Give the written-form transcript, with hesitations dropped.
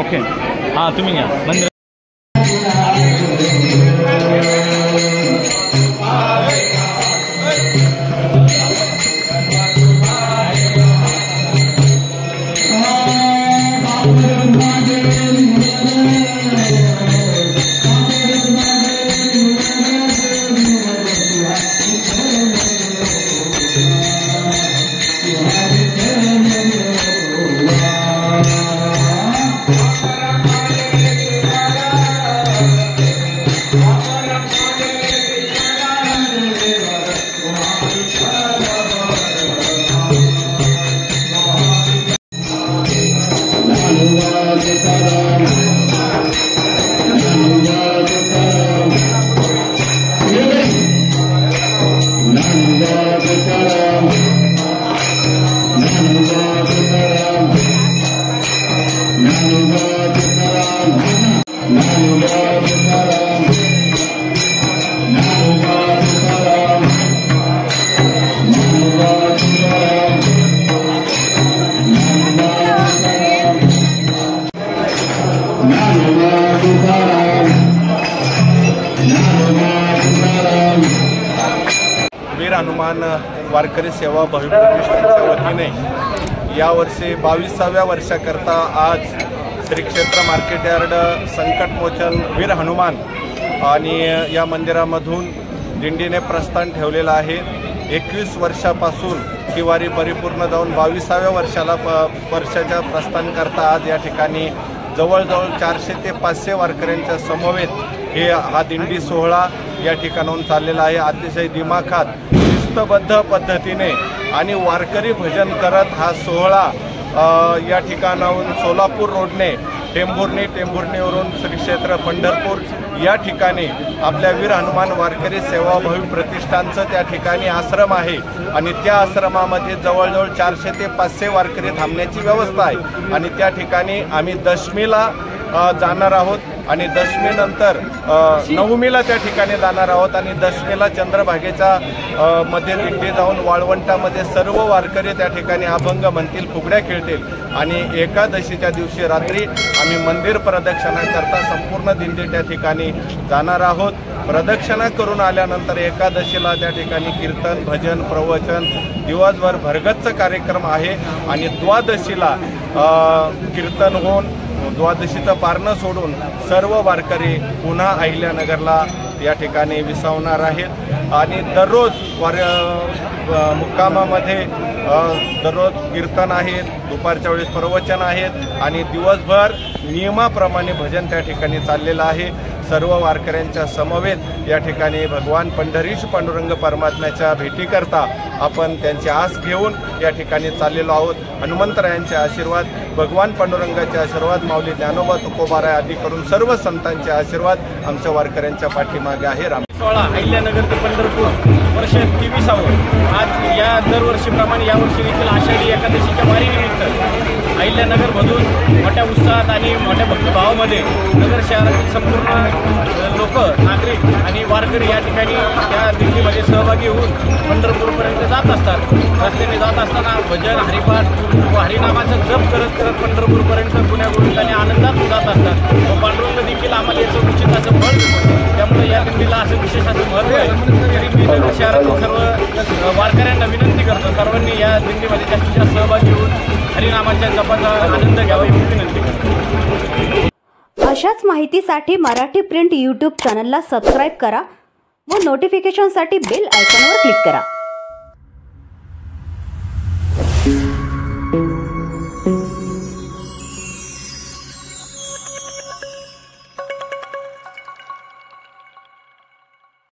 Okay हां तुम्ही घ्या मंदिर वीर हनुमान वारकरी सेवा भावी प्रतिष्ठानच्या वतीने यावर्षी 22व्या वर्षाकरता आज श्री क्षेत्र मार्केट यार्ड संकटमोचन वीर हनुमान आणि या मंदिरामधून दिंडीने प्रस्थान ठेवलेलं आहे। 21 वर्षापासून ही वारी परिपूर्ण जाऊन 22व्या वर्षाच्या प्रस्थान करता आज या ठिकाणी जवळजवळ 400 ते 500 वारकऱ्यांच्या समवेत हा दिंडी सोहळा या ठिकाणाहून चाललेला आहे। अतिशय दिमाखात शिस्तबद्ध पद्धतीने आणि वारकरी भजन करत हा सोहळा या ठिकाणाहून सोलापूर रोडने टेंभुर्णीवरून श्री क्षेत्र पंढरपूर या ठिकाणी आपल्या वीर हनुमान वारकरी सेवाभावी प्रतिष्ठानचं त्या ठिकाणी आश्रम आहे आणि त्या आश्रमामध्ये जवळजवळ 400 ते 500 वारकरी थांबण्याची व्यवस्था आहे आणि त्या ठिकाणी आम्ही दशमीला जाणार आहोत आणि दशमीनंतर नवमीला त्या ठिकाणी जाणार आहोत आणि दशमीला चंद्रभागेच्या मध्ये दिंडी जाऊन वाळवंटामध्ये सर्व वारकरी त्या ठिकाणी अभंग म्हणतील, फुगड्या खेळतील आणि एकादशीच्या दिवशी रात्री आम्ही मंदिर प्रदक्षिणा करता संपूर्ण दिंडी त्या ठिकाणी जाणार आहोत। प्रदक्षिणा करून आल्यानंतर एकादशीला त्या ठिकाणी कीर्तन, भजन, प्रवचन दिवसभर भरगच्च कार्यक्रम आहे आणि द्वादशीला कीर्तन होऊन द्वादशीचं पारणं सोडून सर्व वारकरी पुन्हा अहिल्यानगरला या ठिकाणी विसावणार आहेत आणि दररोज मुक्कामामध्ये दररोज कीर्तन आहेत, दुपारच्या वेळेस प्रवचन आहेत आणि दिवसभर नियमाप्रमाणे भजन त्या ठिकाणी चाललेलं आहे। सर्व वारकऱ्यांच्या समवेत या ठिकाणी भगवान पंढरीश पांडुरंग परमात्म्याच्या भेटीकरता आपण त्यांची आस घेऊन या ठिकाणी चाललेलो आहोत। हनुमंतरायांचे आशीर्वाद, भगवान पांडुरंगाचे आशीर्वाद, माऊली ज्ञानोबा तुकोबाराय आदी करून सर्व संतांचे आशीर्वाद आमच्या वारकऱ्यांच्या पाठीमागे आहे। सोहळा अहिल्यानगर ते पंढरपूर वर्ष 23वे आज या दरवर्षीप्रमाणे यावर्षी देखील आषाढी एकादशीच्या वारीनिमित्त अहिल्यानगरमधून मोठ्या उत्साहात आणि मोठ्या भक्तिभावामध्ये नगर शहरातील संपूर्ण लोक, नागरिक आणि वारकरी या ठिकाणी त्या दिंडीमध्ये सहभागी होऊन पंढरपूरपर्यंत जात असतात। रस्त्याने जात असताना भजन, हरिपाठ व हरिनामाचा जप करत करत पंढरपूरपर्यंत गुण्या गोविंदाने आनंदात जात असतात व पांडुरंग देखील आम्हाला याचं उचित असं फळ देतो। त्यामुळे या दिंडीला असं विशेष असं महत्त्व आहे। तरी मी नगर शहरातील सर्व वारकऱ्यांना विनंती करतो, सर्वांनी या दिंडीमध्ये जास्तीत जास्त सहभागी होऊन हरिनामाच्या जपाचा आनंद घ्यावा ही विनंती करतो। अशाच माहितीसाठी मराठी प्रिंट YouTube चॅनलला सबस्क्राईब करा व नोटिफिकेशनसाठी बेल आयकॉनवर क्लिक करा।